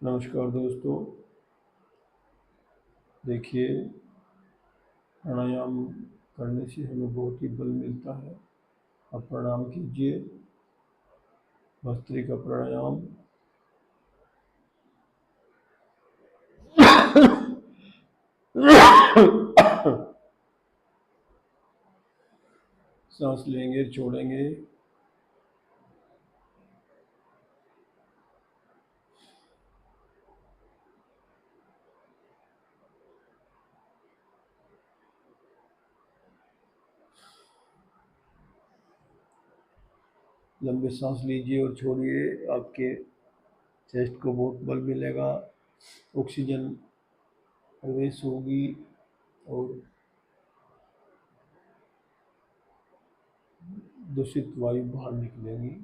नमस्कार दोस्तों। देखिए, प्राणायाम करने से हमें बहुत ही बल मिलता है। आप प्राणायाम कीजिए, भस्त्रिका प्राणायाम। सांस लेंगे, छोड़ेंगे। लंबे सांस लीजिए और छोड़िए। आपके चेस्ट को बहुत बल मिलेगा, ऑक्सीजन प्रवेश होगी और दूषित वायु बाहर निकलेगी।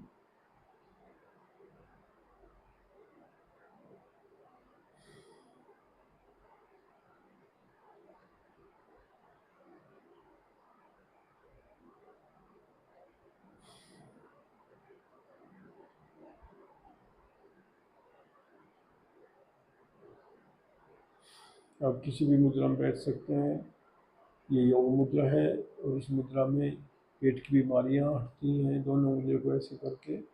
आप किसी भी मुद्रा में बैठ सकते हैं। ये योग मुद्रा है और इस मुद्रा में पेट की बीमारियां हटती हैं। दोनों उंगलियों को ऐसे करके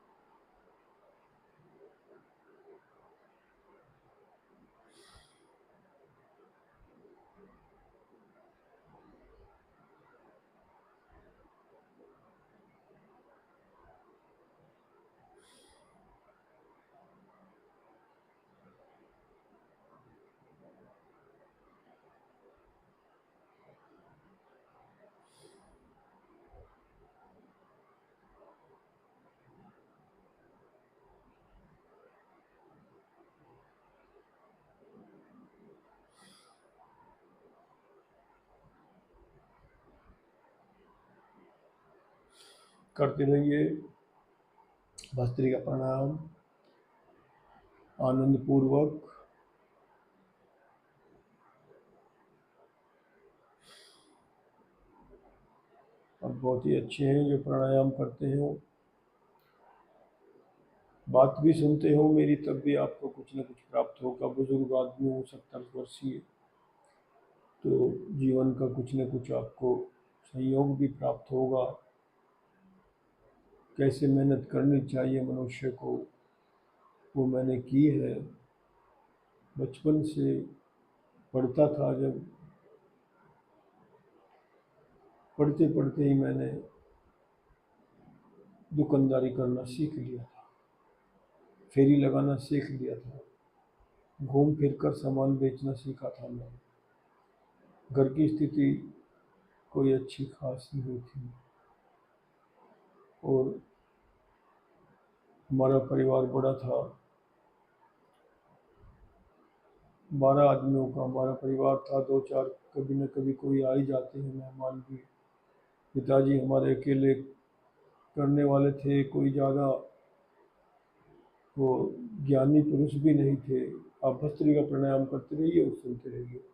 करते रहिए भस्त्रिका प्राणायाम आनंद पूर्वक। और बहुत ही अच्छे हैं जो प्राणायाम करते हो, बात भी सुनते हो मेरी, तब भी आपको कुछ न कुछ प्राप्त होगा। बुजुर्ग आदमी हो, 70 वर्षीय, तो जीवन का कुछ न कुछ आपको सहयोग भी प्राप्त होगा। कैसे मेहनत करनी चाहिए मनुष्य को, वो मैंने की है। बचपन से पढ़ता था, जब पढ़ते पढ़ते ही मैंने दुकानदारी करना सीख लिया था, फेरी लगाना सीख लिया था, घूम फिर कर सामान बेचना सीखा था मैं। घर की स्थिति कोई अच्छी खास नहीं थी और हमारा परिवार बड़ा था, 12 आदमियों का हमारा परिवार था। 2-4 कभी न कभी कोई आ ही जाते हैं मेहमान भी। पिताजी हमारे अकेले करने वाले थे, कोई ज़्यादा वो ज्ञानी पुरुष भी नहीं थे। आप भस्त्रिका प्राणायाम करते रहिए और सुनते रहिए।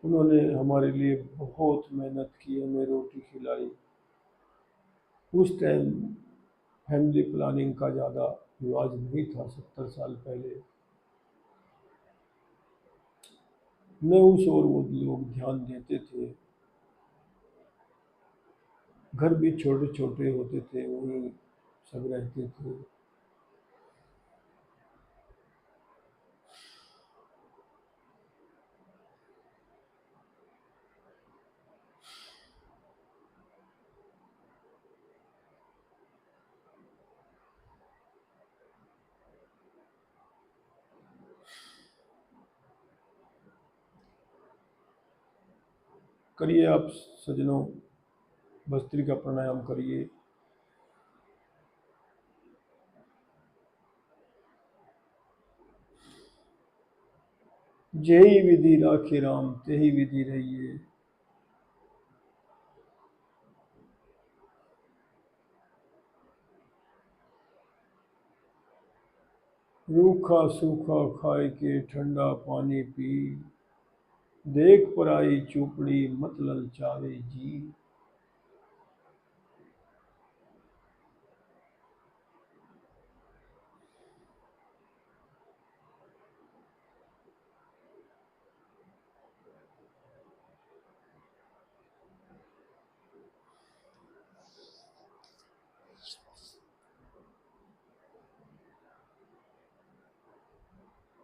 उन्होंने हमारे लिए बहुत मेहनत की, हमें रोटी खिलाई। उस टाइम फैमिली प्लानिंग का ज़्यादा रिवाज नहीं था, 70 साल पहले। न उस और वो लोग ध्यान देते थे। घर भी छोटे छोटे होते थे, वहीं सब रहते थे। करिए आप सज्जनों, भस्त्रिका प्राणायाम करिए। जेहि विधि राखे राम, तेहि विधि रहिए। रूखा सूखा खाए के ठंडा पानी पी, देख पराई चूपड़ी मत ललचावे जी।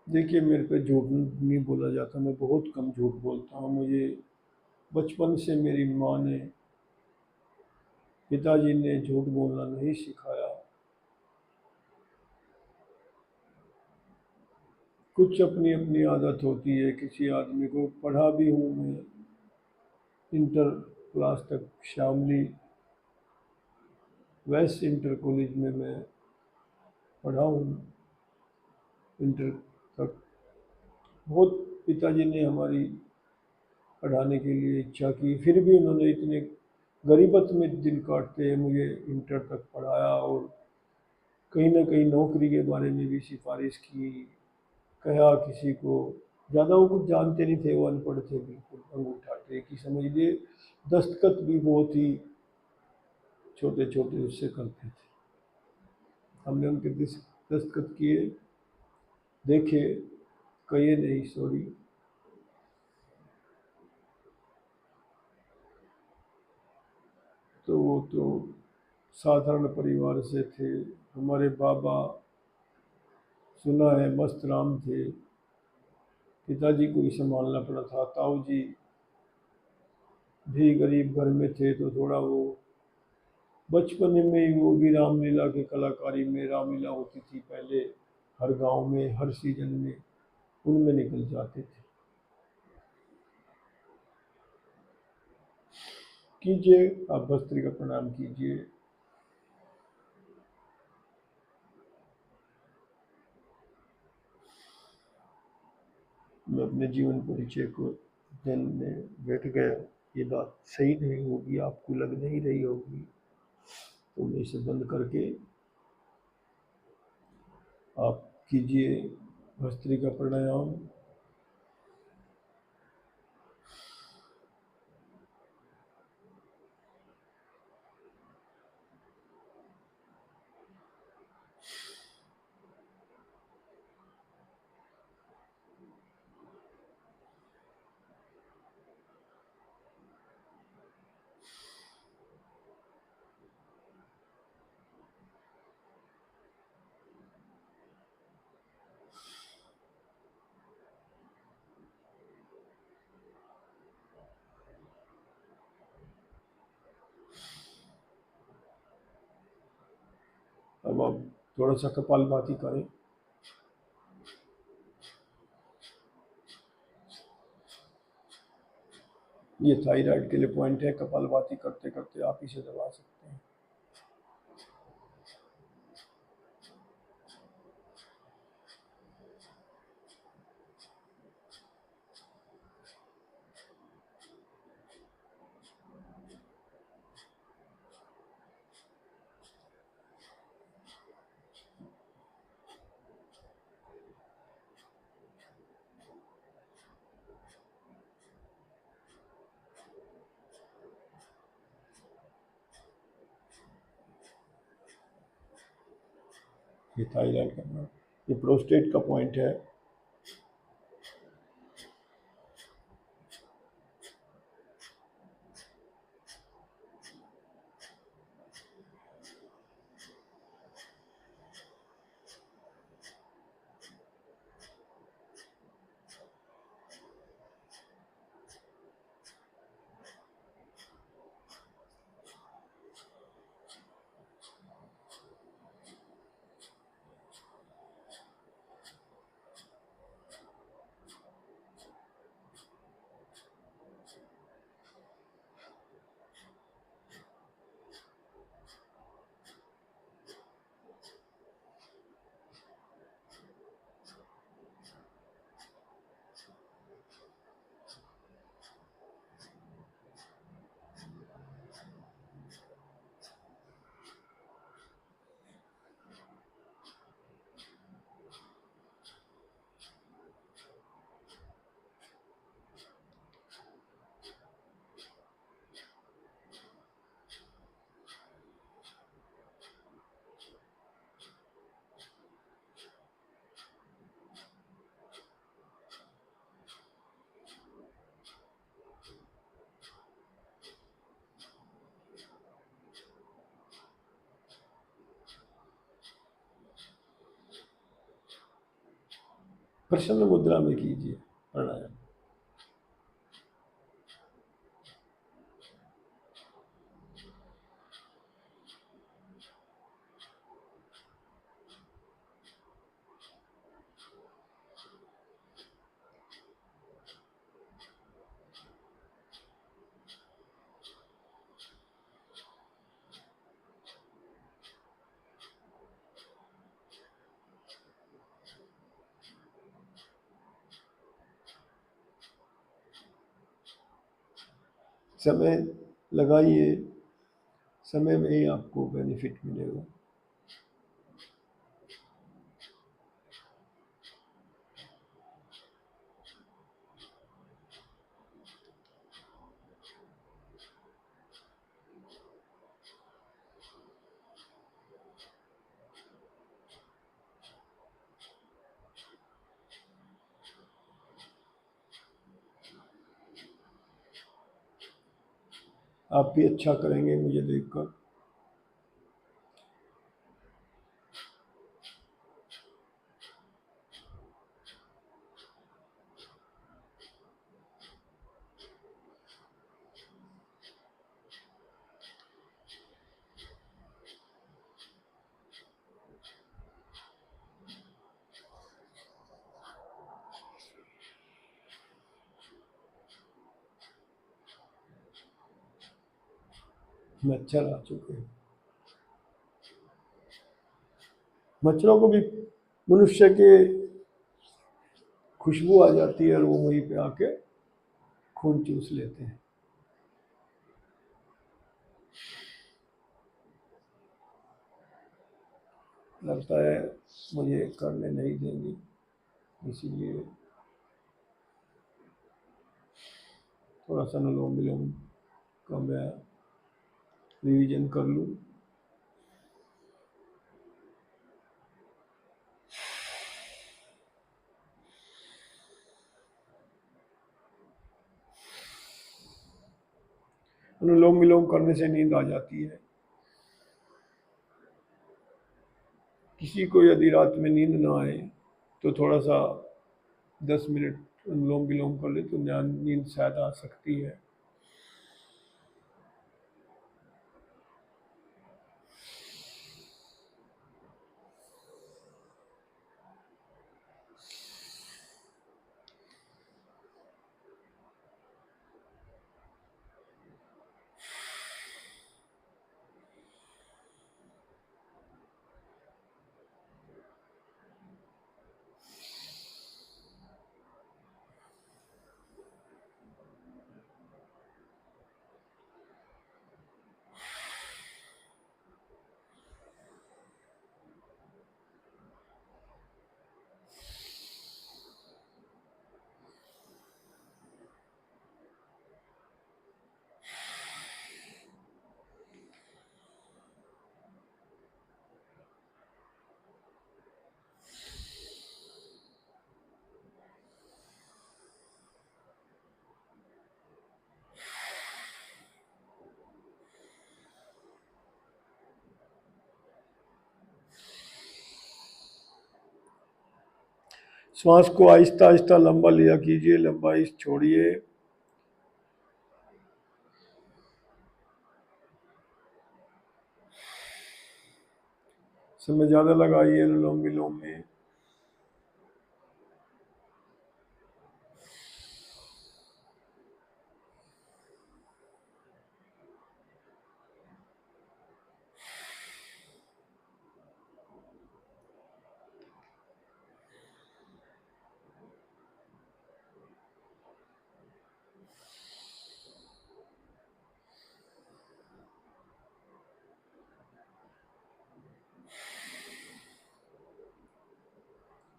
देखिए, मेरे पे झूठ नहीं बोला जाता, मैं बहुत कम झूठ बोलता हूँ। मुझे बचपन से मेरी माँ ने, पिताजी ने झूठ बोलना नहीं सिखाया। कुछ अपनी अपनी आदत होती है किसी आदमी को। पढ़ा भी हूँ मैं, इंटर क्लास तक शामली वेस्ट इंटर कॉलेज में मैं पढ़ा हूँ, इंटर तक। बहुत पिताजी ने हमारी पढ़ाने के लिए इच्छा की, फिर भी उन्होंने इतने गरीबत में दिन काटते हैं मुझे इंटर तक पढ़ाया, और कहीं ना कहीं नौकरी के बारे में भी सिफारिश की, कहा किसी को। ज़्यादा वो कुछ जानते नहीं थे, वो अनपढ़ थे बिल्कुल, अंगूठा टेक ही समझ लिए। दस्तखत भी बहुत ही छोटे छोटे उससे करते थे। हमने उनके दस्तखत किए, देखे, कहिए नहीं सॉरी। तो वो तो साधारण परिवार से थे। हमारे बाबा, सुना है, मस्त राम थे। पिताजी को ही संभालना पड़ा था। ताऊ जी भी गरीब घर में थे, तो थोड़ा वो बचपन में ही वो भी रामलीला के कलाकारी में, रामलीला होती थी पहले हर गांव में हर सीजन में, उनमें निकल जाते थे। कीजिए, आप भस्त्री का प्रणाम कीजिए। मैं अपने जीवन परिचय को जानने बैठ गया। ये बात सही नहीं होगी, आपको लग नहीं रही होगी, तो मैं इसे बंद करके आप कीजिए भस्त्री का प्राणायाम। अब आप थोड़ा सा कपालभाति करें। ये थायराइड के लिए पॉइंट है, कपालभाति करते करते आप इसे दबा सकते हैं। ये थायराइड का, ये प्रोस्टेट का पॉइंट है। प्रसन्न मुद्रा में कीजिए प्राणायाम। समय लगाइए, समय में ही आपको बेनिफिट मिलेगा। आप भी अच्छा करेंगे मुझे देखकर। मच्छर आ चुके हैं। मच्छरों को भी मनुष्य के खुशबू आ जाती है और वो वहीं पे आके खून चूस लेते हैं। लगता है मुझे करने नहीं देंगे, इसीलिए थोड़ा सा अनुलोम विलोम का मैं रिवीजन कर लूँ। अनुलोम विलोम करने से नींद आ जाती है। किसी को यदि रात में नींद ना आए तो थोड़ा सा 10 मिनट अनुलोम विलोम कर ले तो नींद शायद आ सकती है। श्वास को आहिस्ता आहिस्ता लंबा लिया कीजिए, लंबाई छोड़िए। समय ज़्यादा लगाइए अनुलोम विलोम में।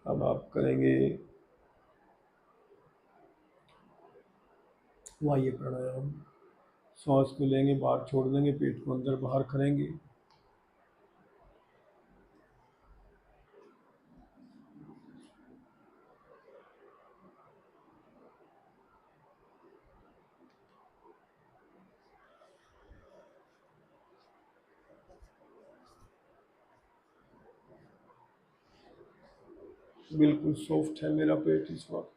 अब आप करेंगे वायु प्राणायाम। श्वास को लेंगे, बाहर छोड़ देंगे, पेट को अंदर बाहर करेंगे। बिल्कुल सॉफ्ट है मेरा पेट इस वक्त।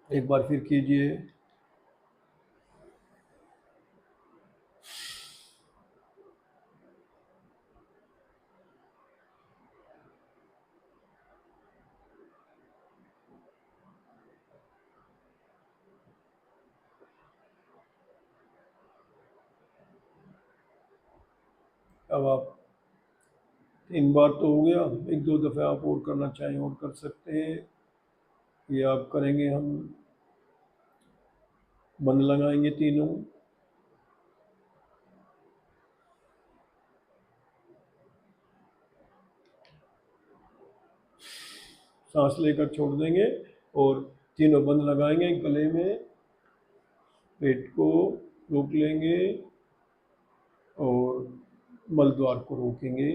एक बार फिर कीजिए। अब आप 3 बार तो हो गया, 1-2 दफ़े आप और करना चाहें और कर सकते हैं। ये आप करेंगे, हम बंद लगाएंगे तीनों, सांस लेकर छोड़ देंगे और तीनों बंद लगाएंगे, गले में, पेट को रोक लेंगे और मल द्वार को रोकेंगे।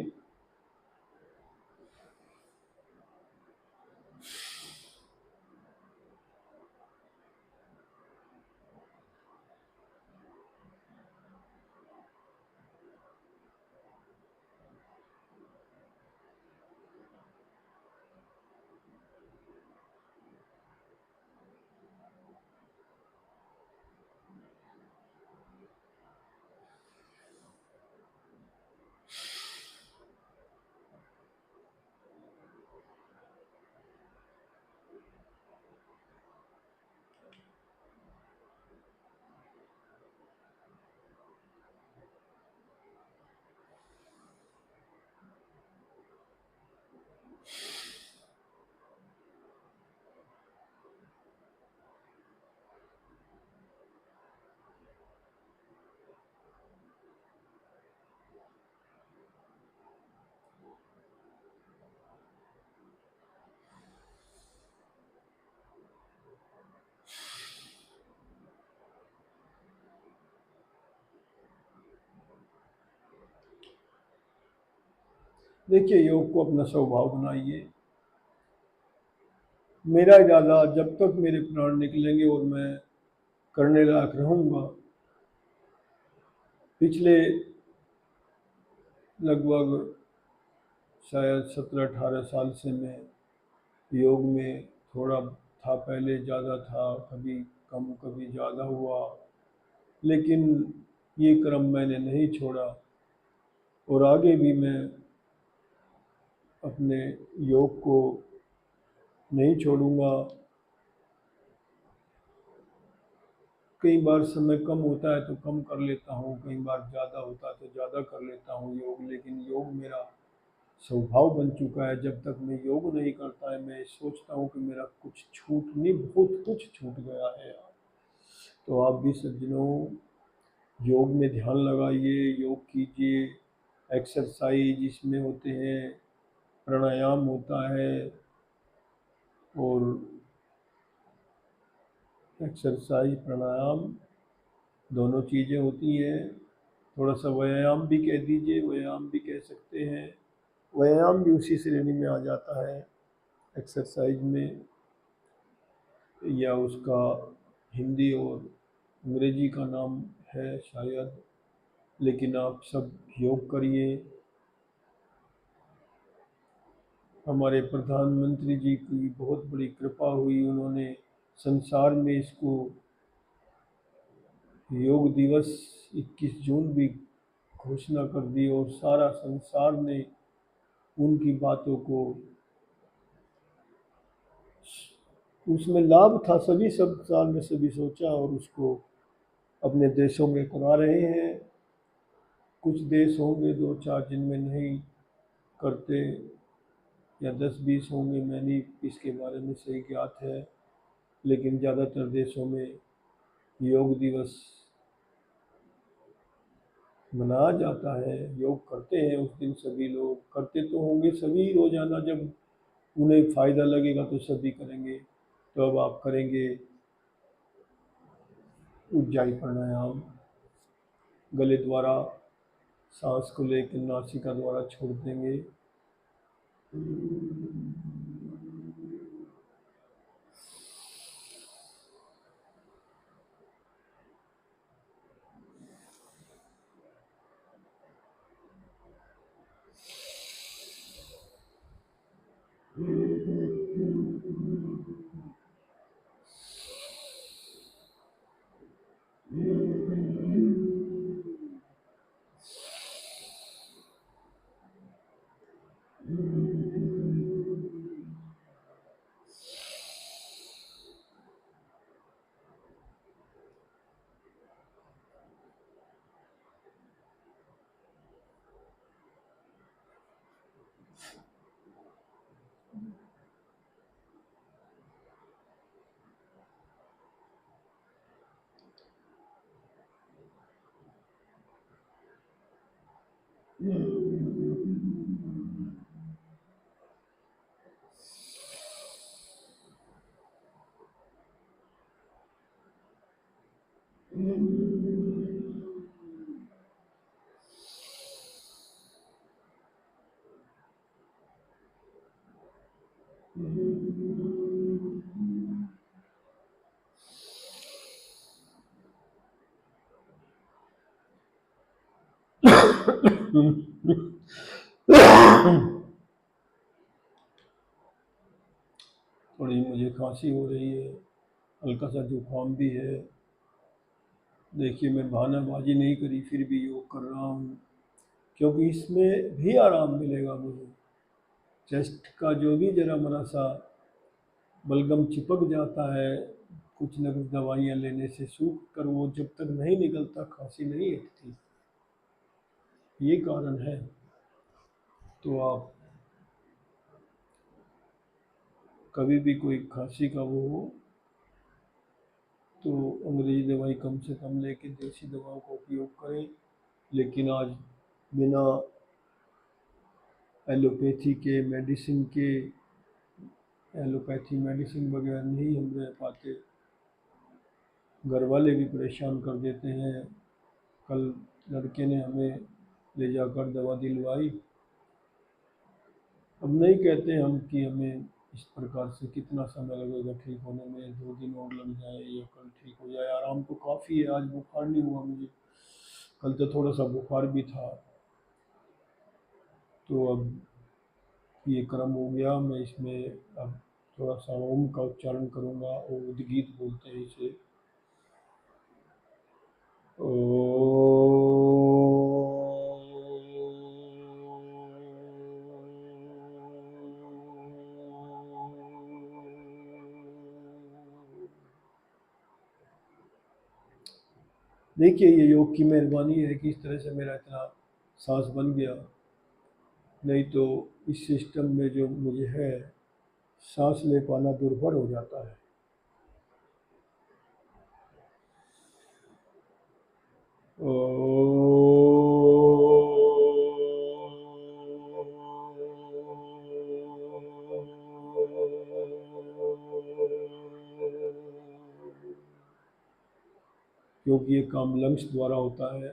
देखिए, योग को अपना स्वभाव बनाइए। मेरा इरादा, जब तक मेरे प्राण निकलेंगे और मैं करने लायक रहूँगा, पिछले लगभग शायद 17-18 साल से मैं योग में थोड़ा था, पहले ज़्यादा था, कभी कम कभी ज़्यादा हुआ, लेकिन ये क्रम मैंने नहीं छोड़ा और आगे भी मैं अपने योग को नहीं छोड़ूंगा। कई बार समय कम होता है तो कम कर लेता हूँ, कई बार ज़्यादा होता है तो ज़्यादा कर लेता हूँ योग, लेकिन योग मेरा स्वभाव बन चुका है। जब तक मैं योग नहीं करता है, मैं सोचता हूँ कि मेरा कुछ छूट नहीं, बहुत कुछ छूट गया है यार। तो आप भी सज्जनों, योग में ध्यान लगाइए, योग कीजिए, एक्सरसाइज इसमें होते हैं, प्राणायाम होता है और एक्सरसाइज प्राणायाम दोनों चीज़ें होती हैं। थोड़ा सा व्यायाम भी कह दीजिए, व्यायाम भी कह सकते हैं, व्यायाम भी उसी श्रेणी में आ जाता है एक्सरसाइज में, या उसका हिंदी और अंग्रेजी का नाम है शायद। लेकिन आप सब योग करिए। हमारे प्रधानमंत्री जी की बहुत बड़ी कृपा हुई, उन्होंने संसार में इसको योग दिवस 21 जून भी घोषणा कर दी और सारा संसार ने उनकी बातों को उसमें लाभ था, सभी सब साल में सभी सोचा और उसको अपने देशों में करा रहे हैं। कुछ देश होंगे दो चार जिनमें नहीं करते, या 10-20 होंगे, मैं नहीं इसके बारे में सही ज्ञात है, लेकिन ज़्यादातर देशों में योग दिवस मनाया जाता है। योग करते हैं उस दिन सभी लोग, करते तो होंगे सभी रोजाना, जब उन्हें फ़ायदा लगेगा तो सभी करेंगे। तो अब आप करेंगे उज्जाई प्राणायाम, गले द्वारा सांस को लेकर नासिका द्वारा छोड़ देंगे। थोड़ी मुझे खांसी हो रही है, हल्का सा जुकाम भी है। देखिए मैं बहानाबाजी नहीं करी, फिर भी योग कर रहा हूँ, क्योंकि इसमें भी आराम मिलेगा मुझे। चेस्ट का जो भी जरा मरा सा बलगम चिपक जाता है, कुछ न कुछ दवाइयाँ लेने से सूख कर, वो जब तक नहीं निकलता खांसी नहीं हटती, ये कारण है। तो आप कभी भी कोई खांसी का वो हो तो अंग्रेजी दवाई कम से कम लेके देसी दवाओं का उपयोग करें। लेकिन आज बिना एलोपैथी के मेडिसिन के, एलोपैथी मेडिसिन बगैर नहीं हम रह पाते। घर वाले भी परेशान कर देते हैं। कल लड़के ने हमें ले जाकर दवा दिलवाई। अब नहीं कहते हम कि हमें इस प्रकार से कितना समय लगेगा ठीक होने में, 2 दिन और लग जाए या कल ठीक हो जाए, आराम तो काफ़ी है। आज बुखार नहीं हुआ मुझे, कल तो थोड़ा सा बुखार भी था। तो अब ये क्रम हो गया, मैं इसमें अब थोड़ा सा ओम का उच्चारण करूँगा, और उद्गीत बोलते हैं इसे। ओ देखिए ये योग की मेहरबानी है कि इस तरह से मेरा इतना सांस बन गया, नहीं तो इस सिस्टम में जो मुझे है, सांस ले पाना दुर्भर हो जाता है। ओ क्योंकि ये काम लंग्स द्वारा होता है,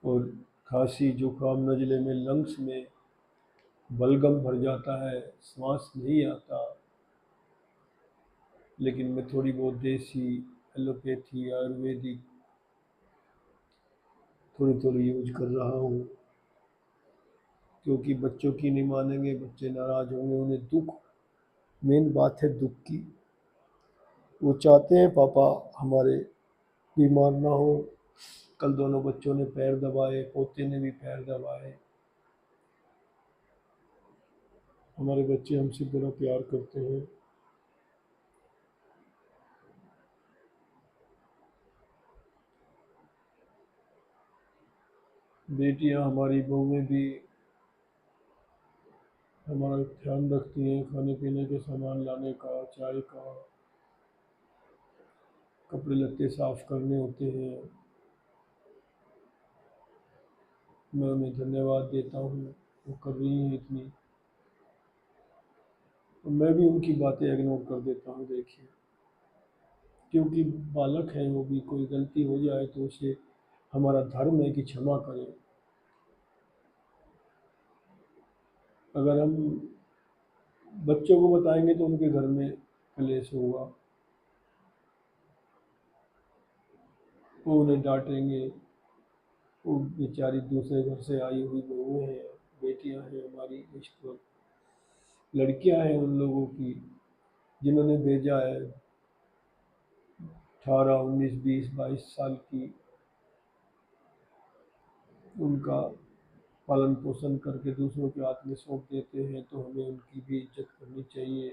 और खांसी जुकाम नज़ले में लंग्स में बलगम भर जाता है, सांस नहीं आता। लेकिन मैं थोड़ी बहुत देसी, एलोपैथी, आयुर्वेदिक थोड़ी थोड़ी यूज कर रहा हूँ, क्योंकि बच्चों की नहीं मानेंगे, बच्चे नाराज़ होंगे, उन्हें दुख, मेन बात है दुख की। वो चाहते हैं पापा हमारे बीमार ना हो। कल दोनों बच्चों ने पैर दबाए, पोते ने भी पैर दबाए। हमारे बच्चे हमसे बड़ा प्यार करते हैं। बेटियां हमारी बहुएं भी हमारा ध्यान रखती हैं, खाने पीने के सामान लाने का, चाय का, कपड़े लत्ते साफ करने होते हैं। मैं उन्हें धन्यवाद देता हूँ, वो कर रही हैं इतनी। और मैं भी उनकी बातें इग्नोर कर देता हूँ, देखिए, क्योंकि बालक है वो भी, कोई गलती हो जाए तो उसे हमारा धर्म है कि क्षमा करें। अगर हम बच्चों को बताएंगे तो उनके घर में कलेश होगा, वो उन्हें डांटेंगे। वो बेचारी दूसरे घर से आई हुई बहुएं हैं, बेटियां हैं हमारी, इस वक्त लड़कियां हैं उन लोगों की जिन्होंने भेजा है, 18, 19, 20, 22 साल की, उनका पालन पोषण करके दूसरों के हाथ में सौंप देते हैं, तो हमें उनकी भी इज्जत करनी चाहिए।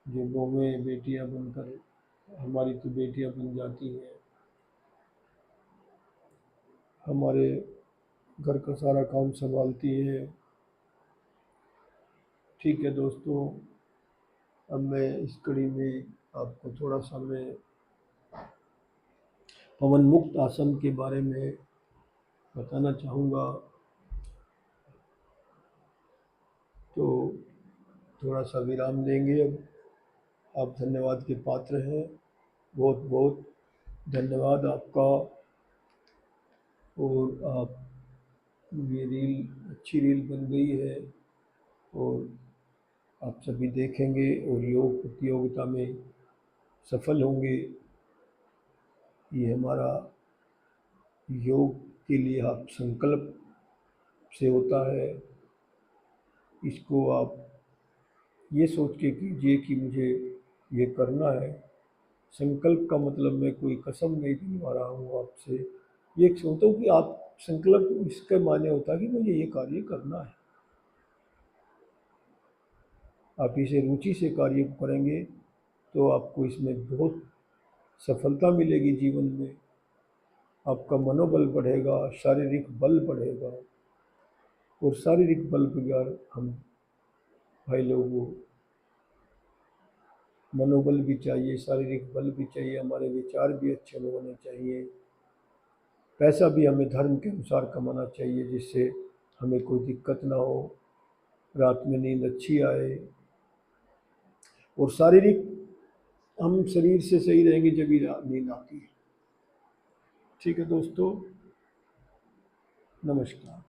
जो बहुएं बेटियां बनकर, हमारी तो बेटियां बन जाती हैं, हमारे घर का सारा काम संभालती है। ठीक है दोस्तों, अब मैं इस कड़ी में आपको थोड़ा सा मैं पवन मुक्त आसन के बारे में बताना चाहूँगा। तो थोड़ा सा विराम देंगे अब। आप धन्यवाद के पात्र हैं, बहुत बहुत धन्यवाद आपका। और आप, ये रील अच्छी रील बन गई है और आप सभी देखेंगे और योग प्रतियोगिता में सफल होंगे। ये हमारा योग के लिए आप संकल्प से होता है, इसको आप ये सोच के कीजिए कि मुझे ये करना है। संकल्प का मतलब मैं कोई कसम नहीं दिलवा रहा हूँ आपसे, ये सोचता हूँ कि आप संकल्प इसका माने होता है कि मुझे ये कार्य करना है। आप इसे रुचि से कार्य करेंगे तो आपको इसमें बहुत सफलता मिलेगी जीवन में। आपका मनोबल बढ़ेगा, शारीरिक बल बढ़ेगा। और शारीरिक बल बगैर हम भाई लोगों, मनोबल भी चाहिए, शारीरिक बल भी चाहिए, हमारे विचार भी अच्छे होने चाहिए। पैसा भी हमें धर्म के अनुसार कमाना चाहिए, जिससे हमें कोई दिक्कत ना हो, रात में नींद अच्छी आए। और शारीरिक, हम शरीर से सही रहेंगे जब ही नींद आती है। ठीक है दोस्तों, नमस्कार।